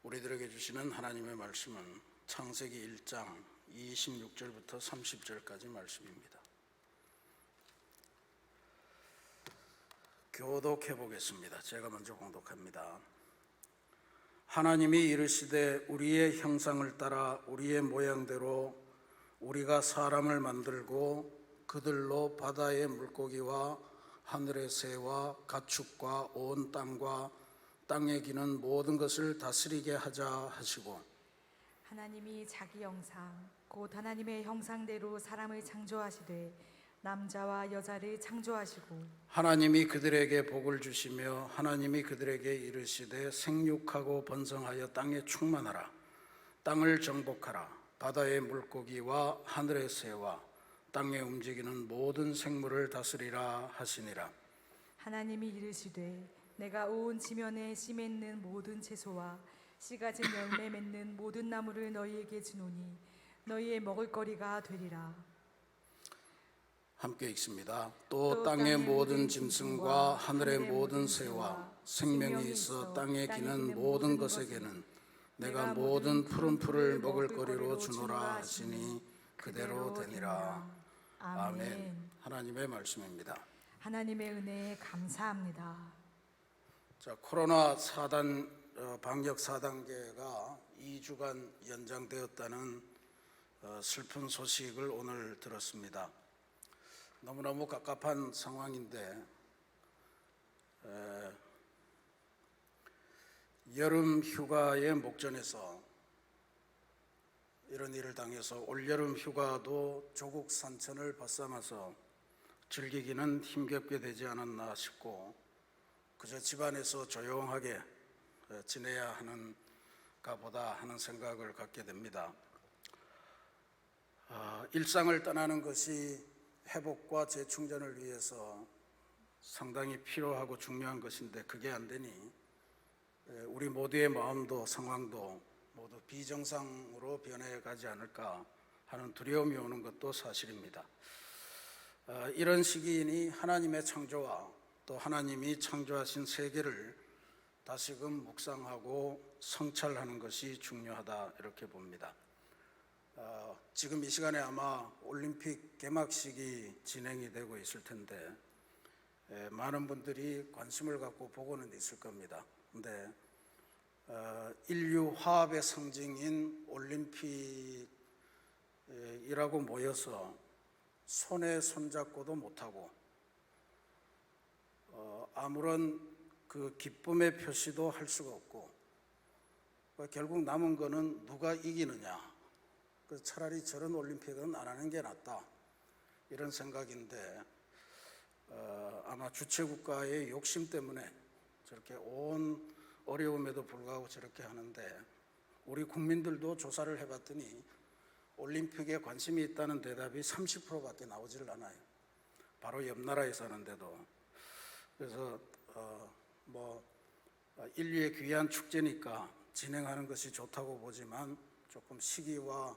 우리들에게 주시는 하나님의 말씀은 창세기 1장 26절부터 30절까지 말씀입니다. 교독해 보겠습니다. 제가 먼저 공독합니다. 하나님이 이르시되 우리의 형상을 따라 우리의 모양대로 우리가 사람을 만들고 그들로 바다의 물고기와 하늘의 새와 가축과 온 땅과 땅에 기는 모든 것을 다스리게 하자 하시고, 하나님이 자기 형상 곧 하나님의 형상대로 사람을 창조하시되 남자와 여자를 창조하시고, 하나님이 그들에게 복을 주시며 하나님이 그들에게 이르시되 생육하고 번성하여 땅에 충만하라. 땅을 정복하라. 바다의 물고기와 하늘의 새와 땅에 움직이는 모든 생물을 다스리라 하시니라. 하나님이 이르시되 내가 온 지면에 씨 맺는 모든 채소와 씨 가진 열매 맺는 모든 나무를 너희에게 주노니 너희의 먹을거리가 되리라. 함께 읽습니다. 또 땅의 모든 짐승과 하늘의 모든 새와 생명이 있어 땅에 기는 모든 것에게는 내가 모든 푸른 풀을 먹을거리로 주노라 하시니 그대로 되니라. 아멘. 하나님의 말씀입니다. 하나님의 은혜에 감사합니다. 자, 코로나 방역 4단계가 2주간 연장되었다는 슬픈 소식을 오늘 들었습니다. 너무너무 갑갑한 상황인데 여름 휴가의 목전에서 이런 일을 당해서 올여름 휴가도 조국 산천을 벗삼아서 즐기기는 힘겹게 되지 않았나 싶고 그저 집안에서 조용하게 지내야 하는가 보다 하는 생각을 갖게 됩니다. 일상을 떠나는 것이 회복과 재충전을 위해서 상당히 필요하고 중요한 것인데 그게 안 되니 우리 모두의 마음도 상황도 모두 비정상으로 변해가지 않을까 하는 두려움이 오는 것도 사실입니다. 이런 시기이니 하나님의 창조와 또 하나님이 창조하신 세계를 다시금 묵상하고 성찰하는 것이 중요하다 이렇게 봅니다. 지금 이 시간에 아마 올림픽 개막식이 진행이 되고 있을 텐데 많은 분들이 관심을 갖고 보고는 있을 겁니다. 근데 인류 화합의 상징인 올림픽이라고 모여서 손에 손잡고도 못하고 아무런 그 기쁨의 표시도 할 수가 없고 결국 남은 거는 누가 이기느냐. 그래서 차라리 저런 올림픽은 안 하는 게 낫다 이런 생각인데 아마 주최국가의 욕심 때문에 저렇게 온 어려움에도 불구하고 저렇게 하는데 우리 국민들도 조사를 해봤더니 올림픽에 관심이 있다는 대답이 30%밖에 나오질 않아요. 바로 옆 나라에 사는데도. 그래서 인류의 귀한 축제니까 진행하는 것이 좋다고 보지만 조금 시기와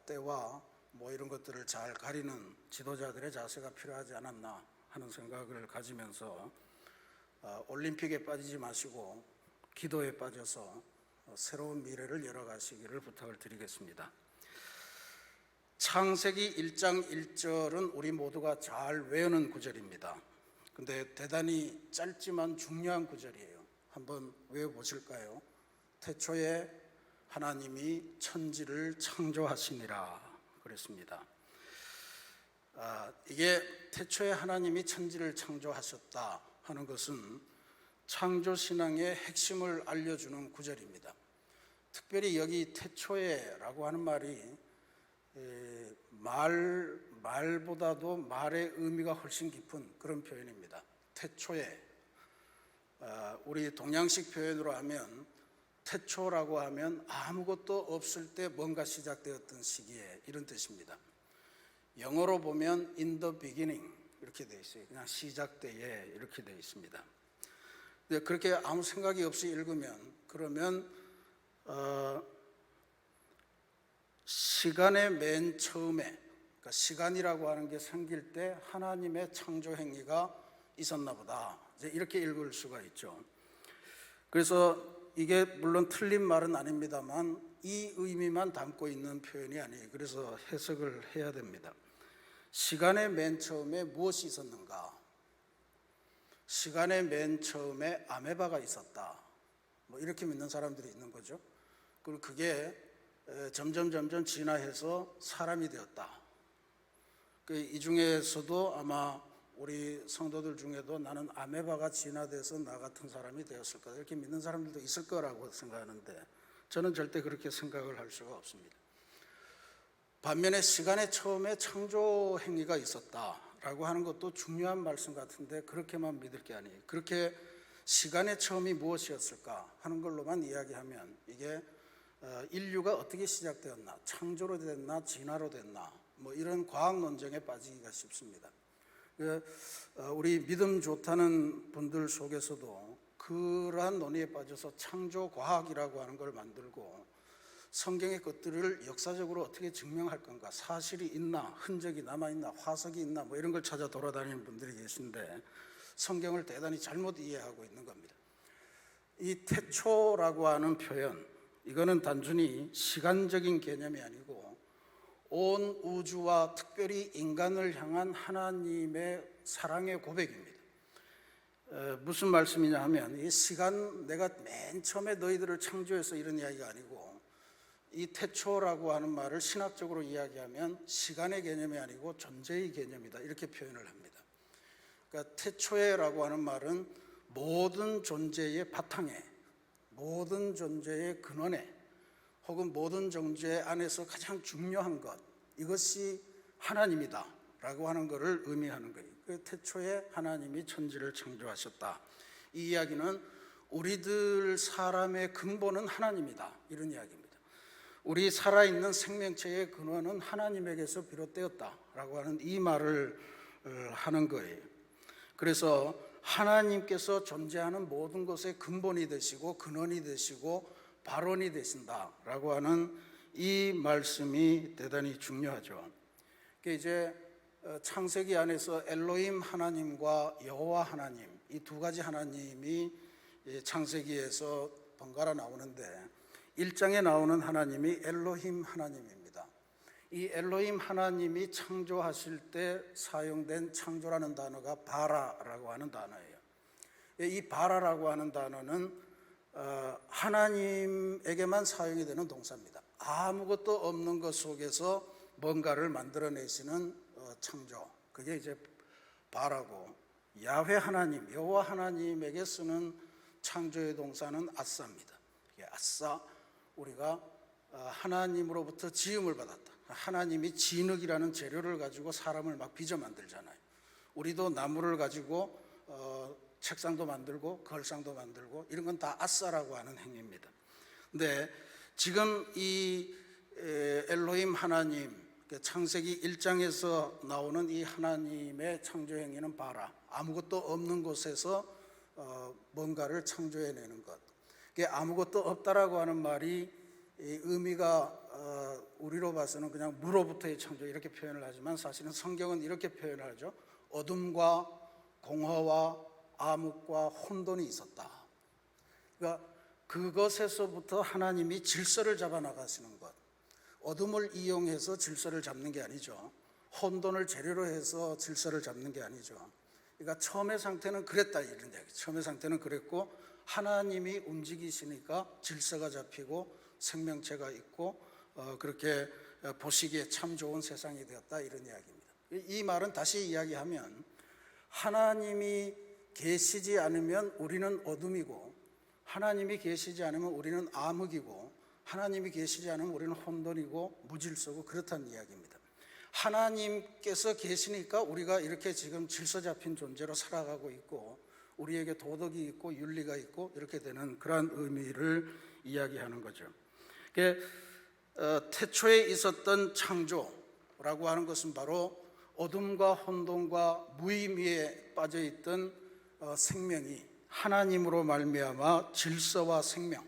때와 이런 것들을 잘 가리는 지도자들의 자세가 필요하지 않았나 하는 생각을 가지면서 올림픽에 빠지지 마시고 기도에 빠져서 새로운 미래를 열어가시기를 부탁을 드리겠습니다. 창세기 1장 1절은 우리 모두가 잘 외우는 구절입니다. 근데 대단히 짧지만 중요한 구절이에요. 한번 외워보실까요? 태초에 하나님이 천지를 창조하시니라 그랬습니다. 이게 태초에 하나님이 천지를 창조하셨다 하는 것은 창조신앙의 핵심을 알려주는 구절입니다. 특별히 여기 태초에라고 하는 말이 말보다도 말의 의미가 훨씬 깊은 그런 표현입니다. 태초에 우리 동양식 표현으로 하면 태초라고 하면 아무것도 없을 때 뭔가 시작되었던 시기에 이런 뜻입니다. 영어로 보면 in the beginning 이렇게 되어 있어요. 그냥 시작 때에 이렇게 되어 있습니다. 근데 그렇게 아무 생각이 없이 읽으면 그러면 시간의 맨 처음에 그러니까 시간이라고 하는 게 생길 때 하나님의 창조 행위가 있었나 보다 이제 이렇게 읽을 수가 있죠. 그래서 이게 물론 틀린 말은 아닙니다만 이 의미만 담고 있는 표현이 아니에요. 그래서 해석을 해야 됩니다. 시간의 맨 처음에 무엇이 있었는가? 시간의 맨 처음에 아메바가 있었다. 뭐 이렇게 믿는 사람들이 있는 거죠. 그리고 그게 점점 진화해서 사람이 되었다. 이 중에서도 아마 우리 성도들 중에도 나는 아메바가 진화돼서 나 같은 사람이 되었을 거다 이렇게 믿는 사람들도 있을 거라고 생각하는데 저는 절대 그렇게 생각을 할 수가 없습니다. 반면에 시간의 처음에 창조 행위가 있었다라고 하는 것도 중요한 말씀 같은데 그렇게만 믿을 게 아니에요. 그렇게 시간의 처음이 무엇이었을까 하는 걸로만 이야기하면 이게 인류가 어떻게 시작되었나, 창조로 됐나, 진화로 됐나 뭐 이런 과학 논쟁에 빠지기가 쉽습니다. 우리 믿음 좋다는 분들 속에서도 그러한 논의에 빠져서 창조 과학이라고 하는 걸 만들고 성경의 것들을 역사적으로 어떻게 증명할 건가, 사실이 있나, 흔적이 남아있나, 화석이 있나 뭐 이런 걸 찾아 돌아다니는 분들이 계신데 성경을 대단히 잘못 이해하고 있는 겁니다. 이 태초라고 하는 표현, 이거는 단순히 시간적인 개념이 아니고 온 우주와 특별히 인간을 향한 하나님의 사랑의 고백입니다. 무슨 말씀이냐 하면 이 시간, 내가 맨 처음에 너희들을 창조해서 이런 이야기가 아니고 이 태초라고 하는 말을 신학적으로 이야기하면 시간의 개념이 아니고 존재의 개념이다 이렇게 표현을 합니다. 그러니까 태초에라고 하는 말은 모든 존재의 바탕에, 모든 존재의 근원에, 혹은 모든 존재 안에서 가장 중요한 것, 이것이 하나님이다 라고 하는 것을 의미하는 거예요. 그 태초에 하나님이 천지를 창조하셨다. 이 이야기는 우리들 사람의 근본은 하나님이다 이런 이야기입니다. 우리 살아있는 생명체의 근원은 하나님에게서 비롯되었다 라고 하는 이 말을 하는 거예요. 그래서 하나님께서 존재하는 모든 것의 근본이 되시고 근원이 되시고 발원이 되신다라고 하는 이 말씀이 대단히 중요하죠. 이제 창세기 안에서 엘로힘 하나님과 여호와 하나님 이 두 가지 하나님이 창세기에서 번갈아 나오는데 1장에 나오는 하나님이 엘로힘 하나님입니다. 이 엘로힘 하나님이 창조하실 때 사용된 창조라는 단어가 바라라고 하는 단어예요. 이 바라라고 하는 단어는 하나님에게만 사용이 되는 동사입니다. 아무것도 없는 것 속에서 뭔가를 만들어내시는 창조, 그게 이제 바라고, 야훼 하나님, 여호와 하나님에게 쓰는 창조의 동사는 아싸입니다. 아싸, 우리가 하나님으로부터 지음을 받았다. 하나님이 진흙이라는 재료를 가지고 사람을 막 빚어 만들잖아요. 우리도 나무를 가지고 책상도 만들고 걸상도 만들고 이런 건 다 아싸라고 하는 행위입니다. 근데 지금 이 엘로힘 하나님, 창세기 1장에서 나오는 이 하나님의 창조 행위는 바라, 아무것도 없는 곳에서 뭔가를 창조해내는 것. 아무것도 없다라고 하는 말이 의미가 우리로 봐서는 그냥 무로부터의 창조 이렇게 표현을 하지만 사실은 성경은 이렇게 표현을 하죠. 어둠과 공허와 암흑과 혼돈이 있었다. 그러니까 그것에서부터 하나님이 질서를 잡아 나가시는 것. 어둠을 이용해서 질서를 잡는 게 아니죠. 혼돈을 재료로 해서 질서를 잡는 게 아니죠. 그러니까 처음의 상태는 그랬다 이런 얘기. 처음의 상태는 그랬고 하나님이 움직이시니까 질서가 잡히고 생명체가 있고 그렇게 보시기에 참 좋은 세상이 되었다 이런 이야기입니다. 이 말은 다시 이야기하면 하나님이 계시지 않으면 우리는 어둠이고 하나님이 계시지 않으면 우리는 암흑이고 하나님이 계시지 않으면 우리는 혼돈이고 무질서고 그렇다는 이야기입니다. 하나님께서 계시니까 우리가 이렇게 지금 질서 잡힌 존재로 살아가고 있고 우리에게 도덕이 있고 윤리가 있고 이렇게 되는 그러한 의미를 이야기하는 거죠. 태초에 있었던 창조라고 하는 것은 바로 어둠과 혼돈과 무의미에 빠져있던 생명이 하나님으로 말미암아 질서와 생명,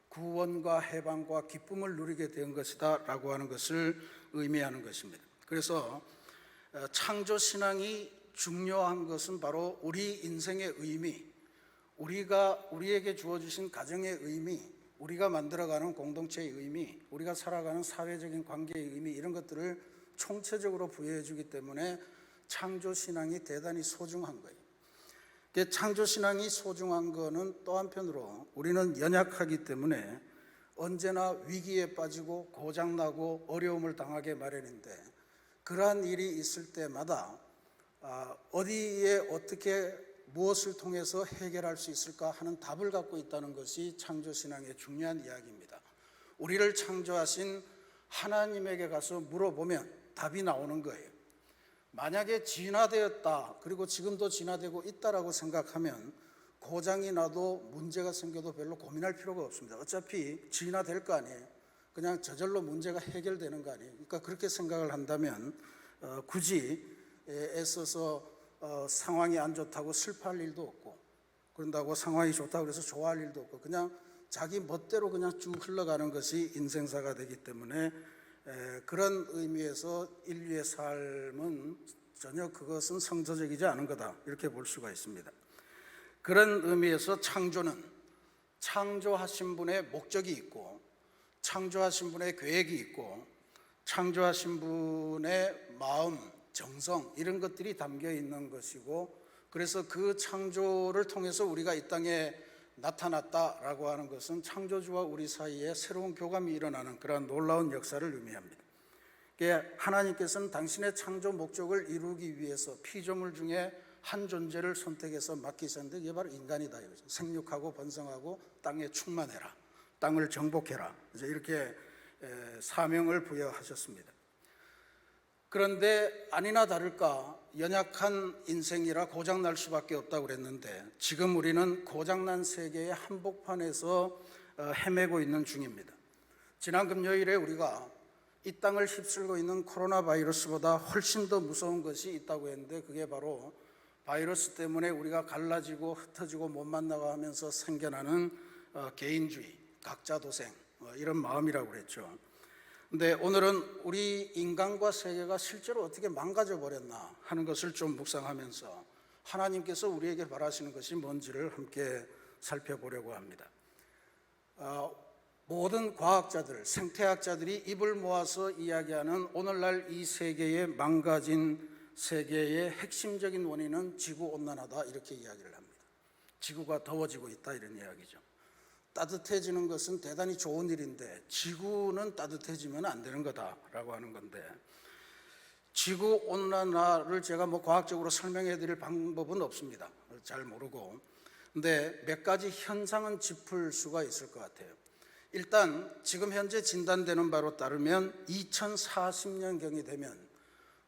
구원과 해방과 기쁨을 누리게 된 것이다 라고 하는 것을 의미하는 것입니다. 그래서 창조신앙이 중요한 것은 바로 우리 인생의 의미, 우리에게 주어주신 가정의 의미, 우리가 만들어가는 공동체의 의미, 우리가 살아가는 사회적인 관계의 의미, 이런 것들을 총체적으로 부여해 주기 때문에 창조신앙이 대단히 소중한 거예요. 창조신앙이 소중한 거는 또 한편으로 우리는 연약하기 때문에 언제나 위기에 빠지고 고장나고 어려움을 당하게 마련인데, 그러한 일이 있을 때마다 어디에 어떻게 무엇을 통해서 해결할 수 있을까 하는 답을 갖고 있다는 것이 창조신앙의 중요한 이야기입니다. 우리를 창조하신 하나님에게 가서 물어보면 답이 나오는 거예요. 만약에 진화되었다, 그리고 지금도 진화되고 있다라고 생각하면 고장이 나도 문제가 생겨도 별로 고민할 필요가 없습니다. 어차피 진화될 거 아니에요. 그냥 저절로 문제가 해결되는 거 아니에요. 그러니까 그렇게 생각을 한다면 굳이 애써서 상황이 안 좋다고 슬퍼할 일도 없고, 그런다고 상황이 좋다고 해서 좋아할 일도 없고, 그냥 자기 멋대로 그냥 쭉 흘러가는 것이 인생사가 되기 때문에 그런 의미에서 인류의 삶은 전혀 그것은 성서적이지 않은 거다, 이렇게 볼 수가 있습니다. 그런 의미에서 창조는 창조하신 분의 목적이 있고, 창조하신 분의 계획이 있고, 창조하신 분의 마음, 정성, 이런 것들이 담겨 있는 것이고, 그래서 그 창조를 통해서 우리가 이 땅에 나타났다라고 하는 것은 창조주와 우리 사이에 새로운 교감이 일어나는 그러한 놀라운 역사를 의미합니다. 하나님께서는 당신의 창조 목적을 이루기 위해서 피조물 중에 한 존재를 선택해서 맡기셨는데, 이게 바로 인간이다 이거죠. 생육하고 번성하고 땅에 충만해라, 땅을 정복해라, 이제 이렇게 사명을 부여하셨습니다. 그런데 아니나 다를까 연약한 인생이라 고장날 수밖에 없다고 그랬는데, 지금 우리는 고장난 세계의 한복판에서 헤매고 있는 중입니다. 지난 금요일에 우리가 이 땅을 휩쓸고 있는 코로나 바이러스보다 훨씬 더 무서운 것이 있다고 했는데, 그게 바로 바이러스 때문에 우리가 갈라지고 흩어지고 못 만나고 하면서 생겨나는 개인주의, 각자도생, 이런 마음이라고 그랬죠. 근데 오늘은 우리 인간과 세계가 실제로 어떻게 망가져 버렸나 하는 것을 좀 묵상하면서 하나님께서 우리에게 바라시는 것이 뭔지를 함께 살펴보려고 합니다. 모든 과학자들, 생태학자들이 입을 모아서 이야기하는 오늘날 이 세계의 망가진 세계의 핵심적인 원인은 지구온난화다, 이렇게 이야기를 합니다. 지구가 더워지고 있다, 이런 이야기죠. 따뜻해지는 것은 대단히 좋은 일인데 지구는 따뜻해지면 안 되는 거다라고 하는 건데, 지구온난화를 제가 과학적으로 설명해 드릴 방법은 없습니다. 잘 모르고. 근데 몇 가지 현상은 짚을 수가 있을 것 같아요. 일단 지금 현재 진단되는 바로 따르면 2040년경이 되면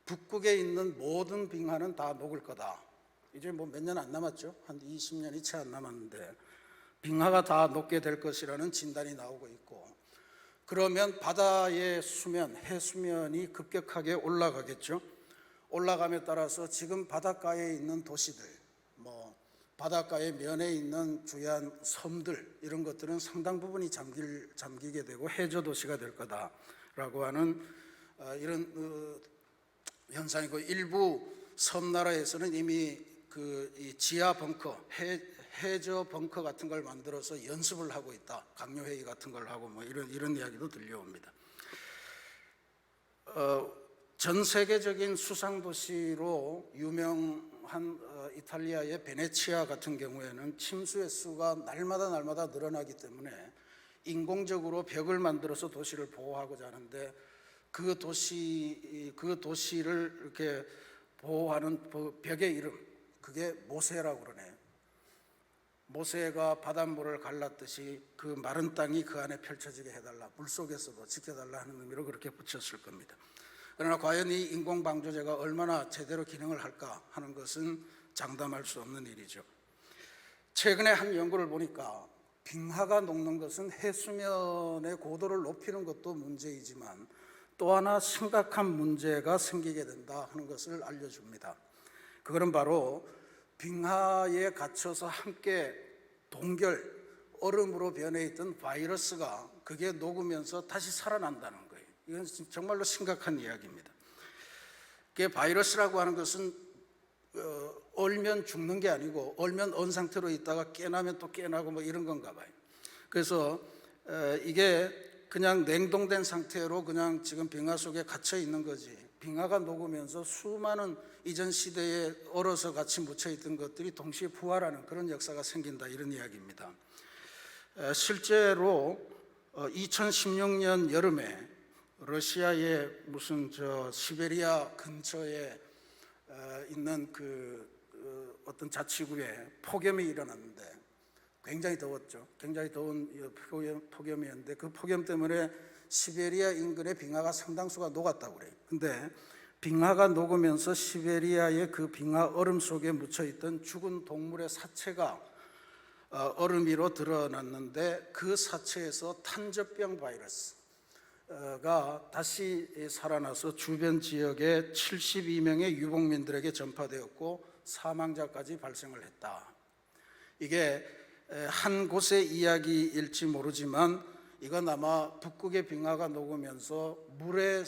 북극에 있는 모든 빙하는 다 녹을 거다. 이제 몇 년 안 남았죠. 한 20년이 채 안 남았는데 빙하가 다 녹게 될 것이라는 진단이 나오고 있고, 그러면 바다의 수면, 해수면이 급격하게 올라가겠죠. 올라감에 따라서 지금 바닷가에 있는 도시들, 바닷가의 면에 있는 주요한 섬들, 이런 것들은 상당 부분이 잠기게 되고 해저 도시가 될 거다라고 하는 이런 현상이고, 일부 섬나라에서는 이미 이 지하 벙커, 해저 벙커 같은 걸 만들어서 연습을 하고 있다, 강요회의 같은 걸 하고 이런 이야기도 들려옵니다. 전 세계적인 수상도시로 유명한 이탈리아의 베네치아 같은 경우에는 침수의 수가 날마다 늘어나기 때문에 인공적으로 벽을 만들어서 도시를 보호하고자 하는데, 그 도시를 이렇게 보호하는 벽의 이름, 그게 모세라고 그러네요. 모세가 바닷물을 갈랐듯이 그 마른 땅이 그 안에 펼쳐지게 해달라, 물속에서도 지켜달라 하는 의미로 그렇게 붙였을 겁니다. 그러나 과연 이 인공방조제가 얼마나 제대로 기능을 할까 하는 것은 장담할 수 없는 일이죠. 최근에 한 연구를 보니까 빙하가 녹는 것은 해수면의 고도를 높이는 것도 문제이지만 또 하나 심각한 문제가 생기게 된다 하는 것을 알려줍니다. 그것은 바로 빙하에 갇혀서 함께 얼음으로 변해 있던 바이러스가 그게 녹으면서 다시 살아난다는 거예요. 이건 정말로 심각한 이야기입니다. 바이러스라고 하는 것은 얼면 죽는 게 아니고 얼면 언 상태로 있다가 깨나면 또 깨나고 뭐 이런 건가 봐요. 그래서 이게 그냥 냉동된 상태로 그냥 지금 빙하 속에 갇혀 있는 거지, 빙하가 녹으면서 수많은 이전 시대에 얼어서 같이 묻혀 있던 것들이 동시에 부활하는 그런 역사가 생긴다, 이런 이야기입니다. 실제로 2016년 여름에 러시아의 무슨 시베리아 근처에 있는 어떤 자치구에 폭염이 일어났는데, 굉장히 더웠죠. 굉장히 더운 폭염이었는데 그 폭염 때문에 시베리아 인근의 빙하가 상당수가 녹았다고 그래요. 근데 빙하가 녹으면서 시베리아의 그 빙하 얼음 속에 묻혀있던 죽은 동물의 사체가 얼음 위로 드러났는데, 그 사체에서 탄저병 바이러스가 다시 살아나서 주변 지역의 72명의 유목민들에게 전파되었고 사망자까지 발생을 했다. 이게 한 곳의 이야기일지 모르지만 이건 아마 북극의 빙하가 녹으면서 물의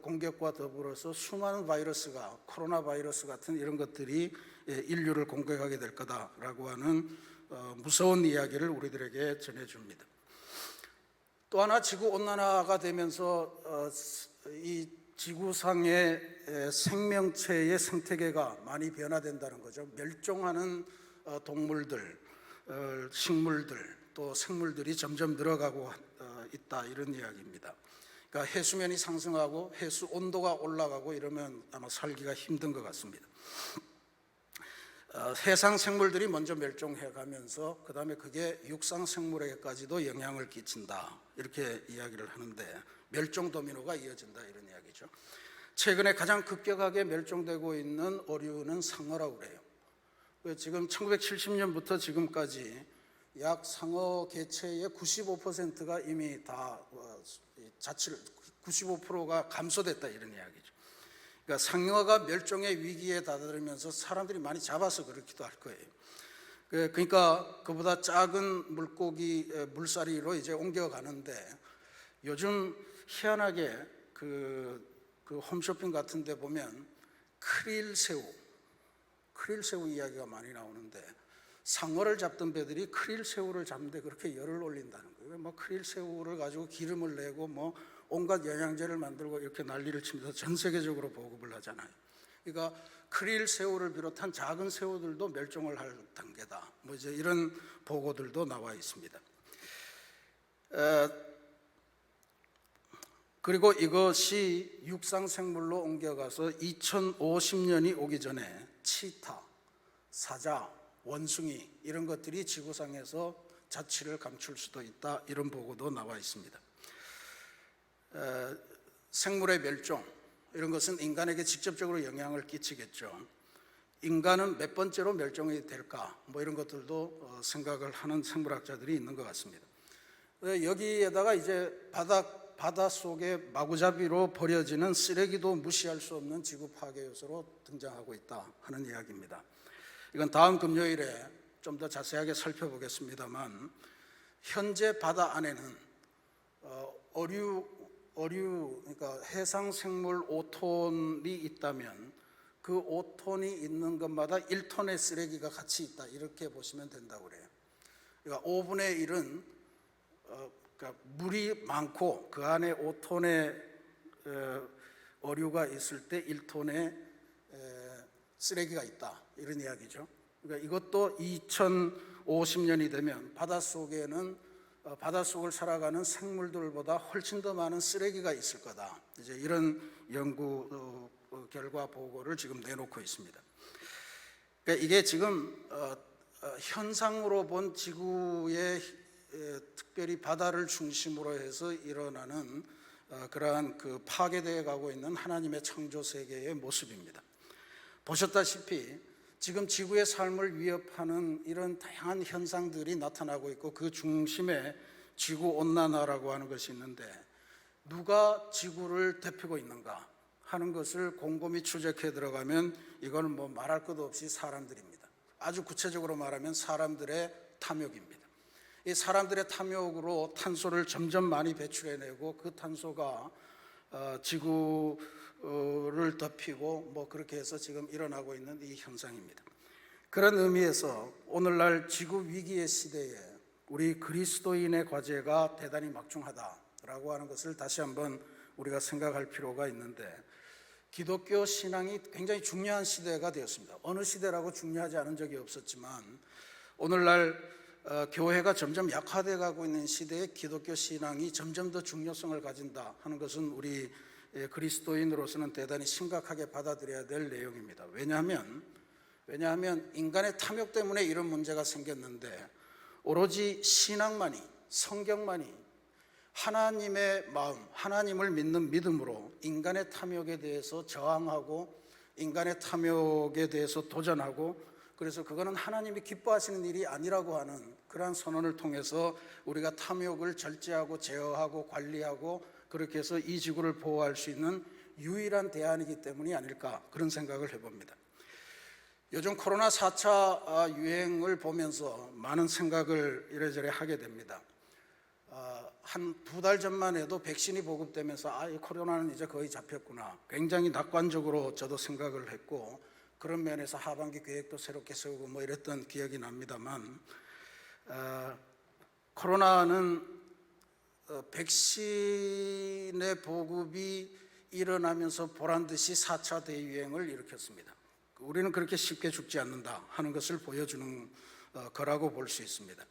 공격과 더불어서 수많은 바이러스가, 코로나 바이러스 같은 이런 것들이 인류를 공격하게 될 거다라고 하는 무서운 이야기를 우리들에게 전해줍니다. 또 하나, 지구 온난화가 되면서 이 지구상의 생명체의 생태계가 많이 변화된다는 거죠. 멸종하는 동물들, 식물들, 또 생물들이 점점 늘어가고 있다, 이런 이야기입니다. 그러니까 해수면이 상승하고 해수 온도가 올라가고 이러면 아마 살기가 힘든 것 같습니다. 해상 생물들이 먼저 멸종해 가면서 그 다음에 그게 육상 생물에게까지도 영향을 끼친다, 이렇게 이야기를 하는데, 멸종 도미노가 이어진다, 이런 이야기죠. 최근에 가장 급격하게 멸종되고 있는 어류는 상어라고 그래요. 지금 1970년부터 지금까지 약 상어 개체의 95%가 이미 다 95%가 감소됐다, 이런 이야기죠. 그러니까 상어가 멸종의 위기에 다다르면서 사람들이 많이 잡아서 그렇기도 할 거예요. 그러니까 그보다 작은 물고기, 물살이로 이제 옮겨가는데, 요즘 희한하게 그 홈쇼핑 같은 데 보면 크릴새우 이야기가 많이 나오는데, 상어를 잡던 배들이 크릴새우를 잡는데 그렇게 열을 올린다는 거예요. 뭐 크릴새우를 가지고 기름을 내고 뭐 온갖 영양제를 만들고 이렇게 난리를 치면서 전 세계적으로 보급을 하잖아요. 그러니까 크릴새우를 비롯한 작은 새우들도 멸종을 할 단계다, 뭐 이제 이런 보고들도 나와 있습니다. 그리고 이것이 육상 생물로 옮겨가서 2050년이 오기 전에 치타, 사자, 원숭이 이런 것들이 지구상에서 자취를 감출 수도 있다, 이런 보고도 나와 있습니다. 생물의 멸종, 이런 것은 인간에게 직접적으로 영향을 끼치겠죠. 인간은 몇 번째로 멸종이 될까, 뭐 이런 것들도 생각을 하는 생물학자들이 있는 것 같습니다. 여기에다가 이제 바다 속에 마구잡이로 버려지는 쓰레기도 무시할 수 없는 지구 파괴 요소로 등장하고 있다 하는 이야기입니다. 이건 다음 금요일에 좀 더 자세하게 살펴보겠습니다만, 현재 바다 안에는 그러니까 해상 생물 5톤이 있다면 그 5톤이 있는 것마다 1톤의 쓰레기가 같이 있다, 이렇게 보시면 된다고 그래요. 그러니까 5분의 1은 그러니까 물이 많고 그 안에 5톤의 어류가 있을 때 1톤의 쓰레기가 있다, 이런 이야기죠. 그러니까 이것도 2050년이 되면 바닷속을 살아가는 생물들보다 훨씬 더 많은 쓰레기가 있을 거다, 이제 이런 연구 결과 보고를 지금 내놓고 있습니다. 그러니까 이게 지금 현상으로 본 지구의 특별히 바다를 중심으로 해서 일어나는 그러한 파괴되어 가고 있는 하나님의 창조 세계의 모습입니다. 보셨다시피 지금 지구의 삶을 위협하는 이런 다양한 현상들이 나타나고 있고, 그 중심에 지구온난화라고 하는 것이 있는데, 누가 지구를 데피고 있는가 하는 것을 곰곰이 추적해 들어가면 이거는 뭐 말할 것도 없이 사람들입니다. 아주 구체적으로 말하면 사람들의 탐욕입니다. 이 사람들의 탐욕으로 탄소를 점점 많이 배출해내고, 그 탄소가 지구를 덮이고 뭐 그렇게 해서 지금 일어나고 있는 이 현상입니다. 그런 의미에서 오늘날 지구 위기의 시대에 우리 그리스도인의 과제가 대단히 막중하다라고 하는 것을 다시 한번 우리가 생각할 필요가 있는데, 기독교 신앙이 굉장히 중요한 시대가 되었습니다. 어느 시대라고 중요하지 않은 적이 없었지만 오늘날 교회가 점점 약화되어 가고 있는 시대에 기독교 신앙이 점점 더 중요성을 가진다 하는 것은 우리 그리스도인으로서는 대단히 심각하게 받아들여야 될 내용입니다. 왜냐하면 인간의 탐욕 때문에 이런 문제가 생겼는데, 오로지 신앙만이, 성경만이 하나님의 마음, 하나님을 믿는 믿음으로 인간의 탐욕에 대해서 저항하고 인간의 탐욕에 대해서 도전하고, 그래서 그거는 하나님이 기뻐하시는 일이 아니라고 하는 그러한 선언을 통해서 우리가 탐욕을 절제하고 제어하고 관리하고 그렇게 해서 이 지구를 보호할 수 있는 유일한 대안이기 때문이 아닐까, 그런 생각을 해봅니다. 요즘 코로나 4차 유행을 보면서 많은 생각을 이래저래 하게 됩니다. 한 2달 전만 해도 백신이 보급되면서 이 코로나는 이제 거의 잡혔구나, 굉장히 낙관적으로 저도 생각을 했고, 그런 면에서 하반기 계획도 새롭게 세우고 뭐 이랬던 기억이 납니다만, 코로나는 백신의 보급이 일어나면서 보란듯이 4차 대유행을 일으켰습니다. 우리는 그렇게 쉽게 죽지 않는다 하는 것을 보여주는 거라고 볼 수 있습니다.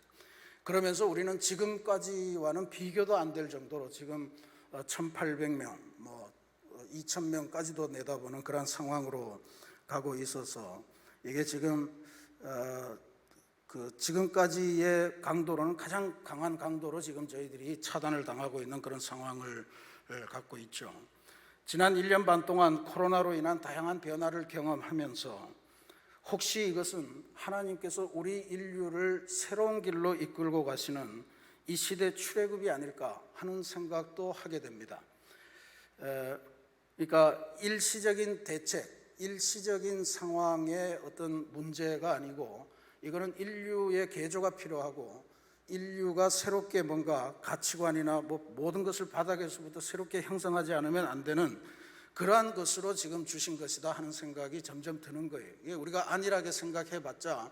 그러면서 우리는 지금까지와는 비교도 안 될 정도로 지금 1,800명, 2,000명까지도 내다보는 그런 상황으로 가고 있어서, 이게 지금까지의 강도로는 가장 강한 강도로 지금 저희들이 차단을 당하고 있는 그런 상황을 갖고 있죠. 지난 1년 반 동안 코로나로 인한 다양한 변화를 경험하면서 혹시 이것은 하나님께서 우리 인류를 새로운 길로 이끌고 가시는 이 시대 출애굽이 아닐까 하는 생각도 하게 됩니다. 그러니까 일시적인 대책, 일시적인 상황의 어떤 문제가 아니고, 이거는 인류의 개조가 필요하고 인류가 새롭게 뭔가 가치관이나 모든 것을 바닥에서부터 새롭게 형성하지 않으면 안 되는 그러한 것으로 지금 주신 것이다 하는 생각이 점점 드는 거예요. 이게 우리가 안일하게 생각해봤자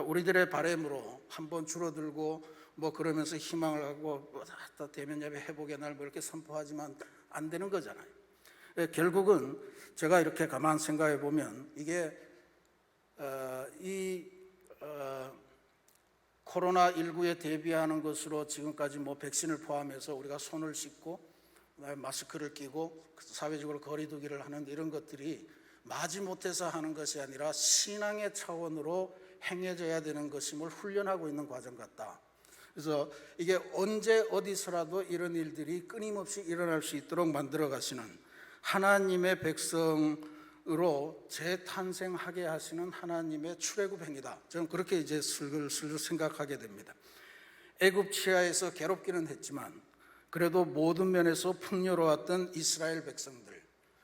우리들의 바람으로 한번 줄어들고 그러면서 희망을 하고 대면 예배 회복의 날 이렇게 선포하지만 안 되는 거잖아요. 결국은 제가 이렇게 가만 생각해 보면 이게 코로나19에 대비하는 것으로 지금까지 백신을 포함해서 우리가 손을 씻고 마스크를 끼고 사회적으로 거리두기를 하는 이런 것들이 마지못해서 하는 것이 아니라 신앙의 차원으로 행해져야 되는 것임을 훈련하고 있는 과정 같다. 그래서 이게 언제 어디서라도 이런 일들이 끊임없이 일어날 수 있도록 만들어 가시는 하나님의 백성으로 재탄생하게 하시는 하나님의 출애굽 행위다. 저는 그렇게 이제 슬슬 생각하게 됩니다. 애굽 치하에서 괴롭기는 했지만 그래도 모든 면에서 풍요로웠던 이스라엘 백성들,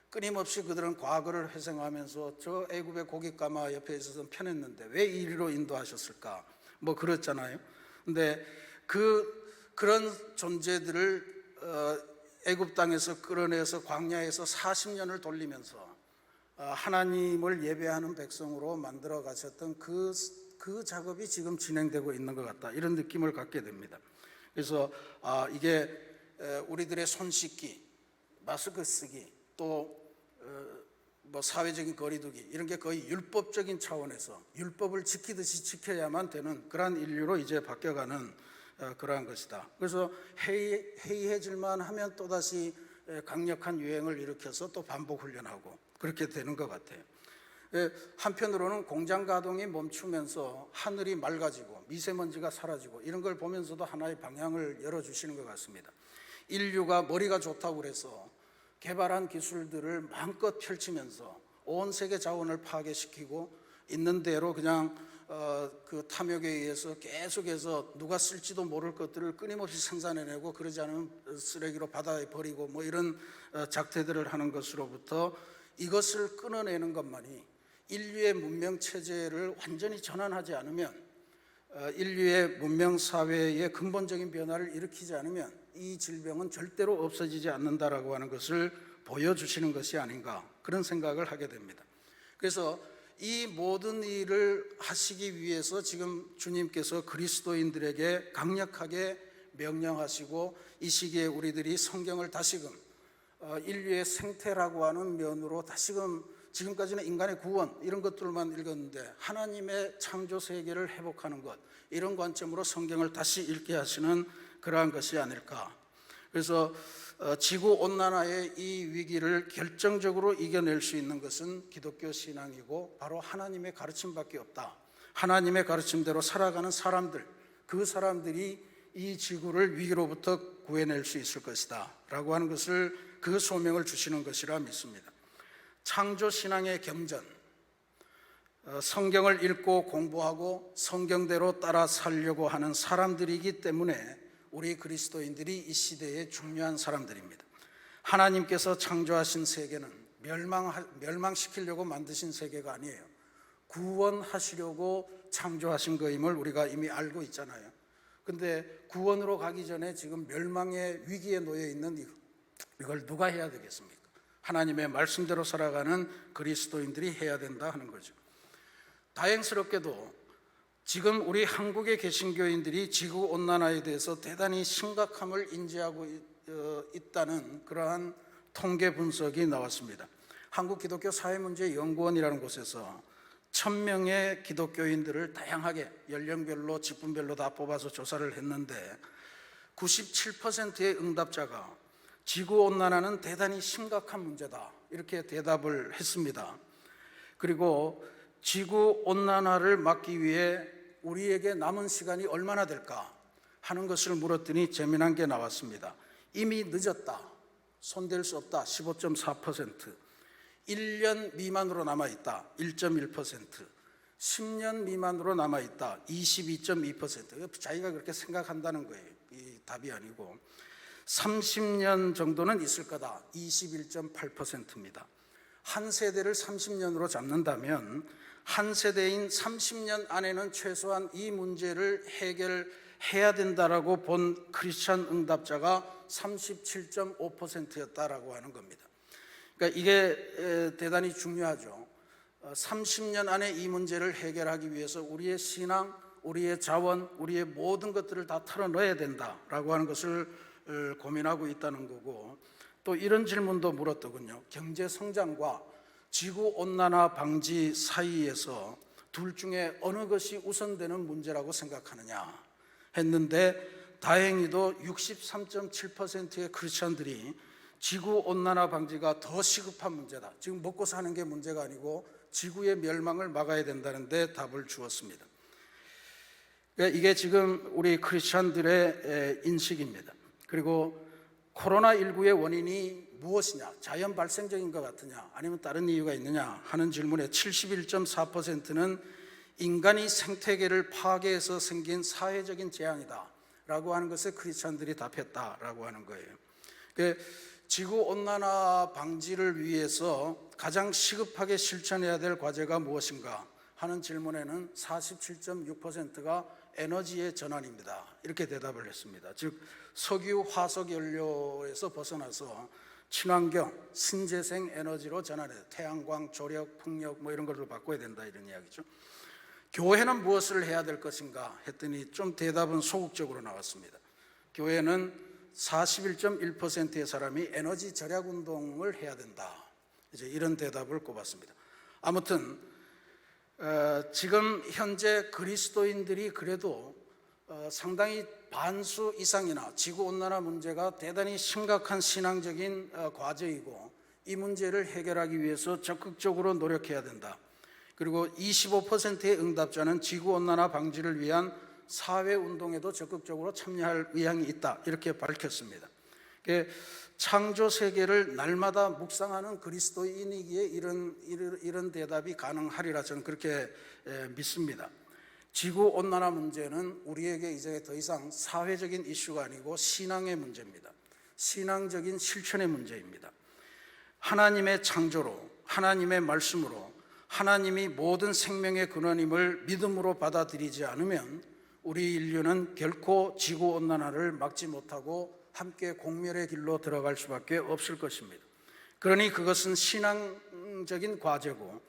끊임없이 그들은 과거를 회상하면서 저 애굽의 고깃가마 옆에 있어서 편했는데 왜 이리로 인도하셨을까? 그렇잖아요. 근데 그런 존재들을 애굽 땅에서 끌어내서 광야에서 40년을 돌리면서 하나님을 예배하는 백성으로 만들어 가셨던 그 작업이 지금 진행되고 있는 것 같다, 이런 느낌을 갖게 됩니다. 그래서 이게 우리들의 손 씻기, 마스크 쓰기, 또 사회적인 거리두기, 이런 게 거의 율법적인 차원에서 율법을 지키듯이 지켜야만 되는 그러한 인류로 이제 바뀌어가는 그러한 것이다. 그래서 해이해질만 하면 또다시 강력한 유행을 일으켜서 또 반복 훈련하고 그렇게 되는 것 같아요. 한편으로는 공장 가동이 멈추면서 하늘이 맑아지고 미세먼지가 사라지고 이런 걸 보면서도 하나의 방향을 열어주시는 것 같습니다. 인류가 머리가 좋다고 그래서 개발한 기술들을 마음껏 펼치면서 온 세계 자원을 파괴시키고 있는 대로 그냥 그 탐욕에 의해서 계속해서 누가 쓸지도 모를 것들을 끊임없이 생산해내고, 그러지 않으면 쓰레기로 바다에 버리고 이런 작태들을 하는 것으로부터 이것을 끊어내는 것만이 인류의 문명 체제를 완전히 전환하지 않으면, 인류의 문명 사회의 근본적인 변화를 일으키지 않으면 이 질병은 절대로 없어지지 않는다라고 하는 것을 보여주시는 것이 아닌가, 그런 생각을 하게 됩니다. 그래서 이 모든 일을 하시기 위해서 지금 주님께서 그리스도인들에게 강력하게 명령하시고 이 시기에 우리들이 성경을 다시금 인류의 생태라고 하는 면으로 다시금 지금까지는 인간의 구원 이런 것들만 읽었는데 하나님의 창조 세계를 회복하는 것 이런 관점으로 성경을 다시 읽게 하시는 그러한 것이 아닐까. 그래서 지구온난화의 이 위기를 결정적으로 이겨낼 수 있는 것은 기독교 신앙이고 바로 하나님의 가르침밖에 없다. 하나님의 가르침대로 살아가는 사람들, 그 사람들이 이 지구를 위기로부터 구해낼 수 있을 것이다 라고 하는 것을 그 소명을 주시는 것이라 믿습니다. 창조신앙의 경전, 성경을 읽고 공부하고 성경대로 따라 살려고 하는 사람들이기 때문에 우리 그리스도인들이 이 시대에 중요한 사람들입니다. 하나님께서 창조하신 세계는 멸망시키려고 만드신 세계가 아니에요. 구원하시려고 창조하신 거임을 우리가 이미 알고 있잖아요. 근데 구원으로 가기 전에 지금 멸망의 위기에 놓여 있는 이걸 누가 해야 되겠습니까? 하나님의 말씀대로 살아가는 그리스도인들이 해야 된다 하는 거죠. 다행스럽게도 지금 우리 한국의 개신교인들이 지구온난화에 대해서 대단히 심각함을 인지하고 있다는 그러한 통계 분석이 나왔습니다. 한국기독교사회문제연구원이라는 곳에서 1000명의 기독교인들을 다양하게 연령별로 직분별로 다 뽑아서 조사를 했는데 97%의 응답자가 지구온난화는 대단히 심각한 문제다 이렇게 대답을 했습니다. 그리고 지구온난화를 막기 위해 우리에게 남은 시간이 얼마나 될까 하는 것을 물었더니 재미난 게 나왔습니다. 이미 늦었다, 손댈 수 없다 15.4%, 1년 미만으로 남아있다 1.1%, 10년 미만으로 남아있다 22.2%. 자기가 그렇게 생각한다는 거예요. 이 답이 아니고 30년 정도는 있을 거다 21.8%입니다. 한 세대를 30년으로 잡는다면 한 세대인 30년 안에는 최소한 이 문제를 해결해야 된다라고 본 크리스찬 응답자가 37.5%였다라고 하는 겁니다. 그러니까 이게 대단히 중요하죠. 30년 안에 이 문제를 해결하기 위해서 우리의 신앙, 우리의 자원, 우리의 모든 것들을 다 털어넣어야 된다라고 하는 것을 고민하고 있다는 거고, 또 이런 질문도 물었더군요. 경제 성장과 지구온난화 방지 사이에서 둘 중에 어느 것이 우선되는 문제라고 생각하느냐 했는데 다행히도 63.7%의 크리스찬들이 지구온난화 방지가 더 시급한 문제다. 지금 먹고 사는 게 문제가 아니고 지구의 멸망을 막아야 된다는 데 답을 주었습니다. 그러니까 이게 지금 우리 크리스찬들의 인식입니다. 그리고 코로나19의 원인이 무엇이냐, 자연 발생적인 것 같으냐 아니면 다른 이유가 있느냐 하는 질문에 71.4%는 인간이 생태계를 파괴해서 생긴 사회적인 재앙이다 라고 하는 것에 크리스찬들이 답했다라고 하는 거예요. 지구온난화 방지를 위해서 가장 시급하게 실천해야 될 과제가 무엇인가 하는 질문에는 47.6%가 에너지의 전환입니다 이렇게 대답을 했습니다. 즉 석유, 화석 연료에서 벗어나서 친환경, 신재생 에너지로 전환해야 돼. 태양광, 조력, 풍력 뭐 이런 걸로 바꿔야 된다 이런 이야기죠. 교회는 무엇을 해야 될 것인가 했더니 좀 대답은 소극적으로 나왔습니다. 교회는 41.1%의 사람이 에너지 절약 운동을 해야 된다. 이제 이런 대답을 꼽았습니다. 아무튼 지금 현재 그리스도인들이 그래도 상당히 반수 이상이나 지구온난화 문제가 대단히 심각한 신앙적인 과제이고 이 문제를 해결하기 위해서 적극적으로 노력해야 된다. 그리고 25%의 응답자는 지구온난화 방지를 위한 사회운동에도 적극적으로 참여할 의향이 있다 이렇게 밝혔습니다. 창조 세계를 날마다 묵상하는 그리스도인이기에 이런 대답이 가능하리라 저는 그렇게 믿습니다. 지구온난화 문제는 우리에게 이제 더 이상 사회적인 이슈가 아니고 신앙의 문제입니다. 신앙적인 실천의 문제입니다. 하나님의 창조로, 하나님의 말씀으로 하나님이 모든 생명의 근원임을 믿음으로 받아들이지 않으면 우리 인류는 결코 지구온난화를 막지 못하고 함께 공멸의 길로 들어갈 수밖에 없을 것입니다. 그러니 그것은 신앙적인 과제고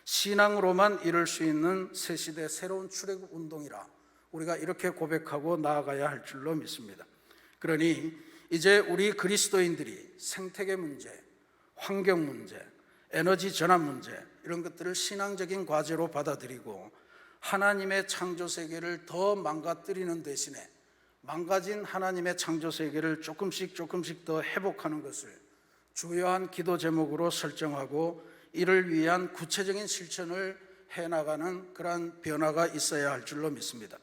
신앙으로만 이룰 수 있는 새 시대 새로운 출애굽 운동이라 우리가 이렇게 고백하고 나아가야 할 줄로 믿습니다. 그러니 이제 우리 그리스도인들이 생태계 문제, 환경 문제, 에너지 전환 문제 이런 것들을 신앙적인 과제로 받아들이고 하나님의 창조 세계를 더 망가뜨리는 대신에 망가진 하나님의 창조 세계를 조금씩 더 회복하는 것을 주요한 기도 제목으로 설정하고 이를 위한 구체적인 실천을 해나가는 그러한 변화가 있어야 할 줄로 믿습니다.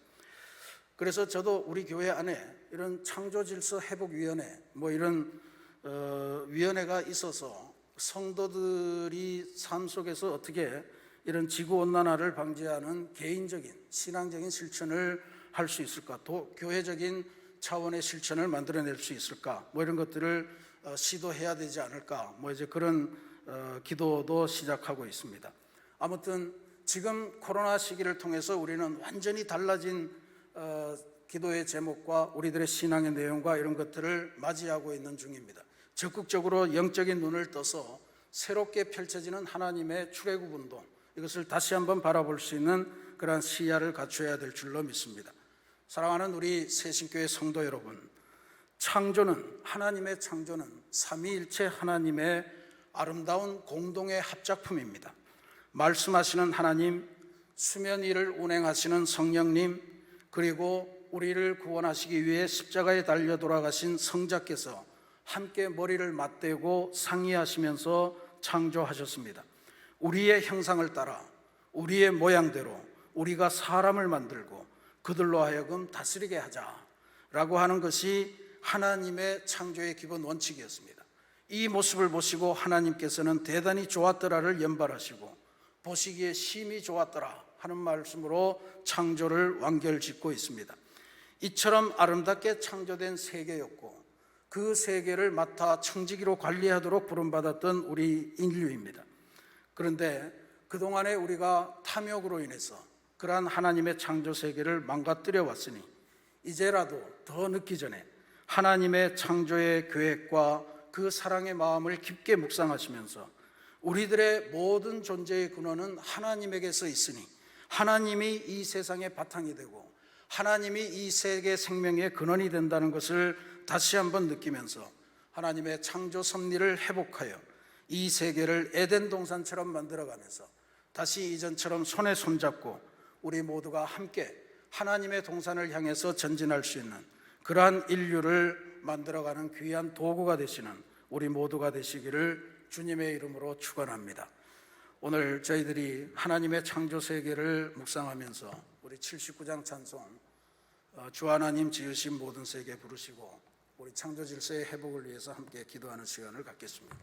그래서 저도 우리 교회 안에 이런 창조질서 회복위원회 이런 위원회가 있어서 성도들이 삶 속에서 어떻게 이런 지구온난화를 방지하는 개인적인 신앙적인 실천을 할 수 있을까, 또 교회적인 차원의 실천을 만들어낼 수 있을까, 이런 것들을 시도해야 되지 않을까, 이제 그런 기도도 시작하고 있습니다. 아무튼 지금 코로나 시기를 통해서 우리는 완전히 달라진 기도의 제목과 우리들의 신앙의 내용과 이런 것들을 맞이하고 있는 중입니다. 적극적으로 영적인 눈을 떠서 새롭게 펼쳐지는 하나님의 출애굽 운동, 이것을 다시 한번 바라볼 수 있는 그러한 시야를 갖춰야 될 줄로 믿습니다. 사랑하는 우리 새신교회 성도 여러분, 하나님의 창조는 삼위일체 하나님의 아름다운 공동의 합작품입니다. 말씀하시는 하나님, 수면 위를 운행하시는 성령님, 그리고 우리를 구원하시기 위해 십자가에 달려 돌아가신 성자께서 함께 머리를 맞대고 상의하시면서 창조하셨습니다. 우리의 형상을 따라 우리의 모양대로 우리가 사람을 만들고 그들로 하여금 다스리게 하자라고 하는 것이 하나님의 창조의 기본 원칙이었습니다. 이 모습을 보시고 하나님께서는 대단히 좋았더라를 연발하시고 보시기에 심히 좋았더라 하는 말씀으로 창조를 완결짓고 있습니다. 이처럼 아름답게 창조된 세계였고 그 세계를 맡아 청지기로 관리하도록 부름받았던 우리 인류입니다. 그런데 그동안에 우리가 탐욕으로 인해서 그러한 하나님의 창조 세계를 망가뜨려 왔으니 이제라도 더 늦기 전에 하나님의 창조의 계획과 그 사랑의 마음을 깊게 묵상하시면서 우리들의 모든 존재의 근원은 하나님에게서 있으니 하나님이 이 세상의 바탕이 되고 하나님이 이 세계 생명의 근원이 된다는 것을 다시 한번 느끼면서 하나님의 창조 섭리를 회복하여 이 세계를 에덴 동산처럼 만들어가면서 다시 이전처럼 손에 손잡고 우리 모두가 함께 하나님의 동산을 향해서 전진할 수 있는 그러한 인류를 만들어가는 귀한 도구가 되시는 우리 모두가 되시기를 주님의 이름으로 축원합니다. 오늘 저희들이 하나님의 창조 세계를 묵상하면서 우리 79장 찬송 주 하나님 지으신 모든 세계 부르시고 우리 창조 질서의 회복을 위해서 함께 기도하는 시간을 갖겠습니다.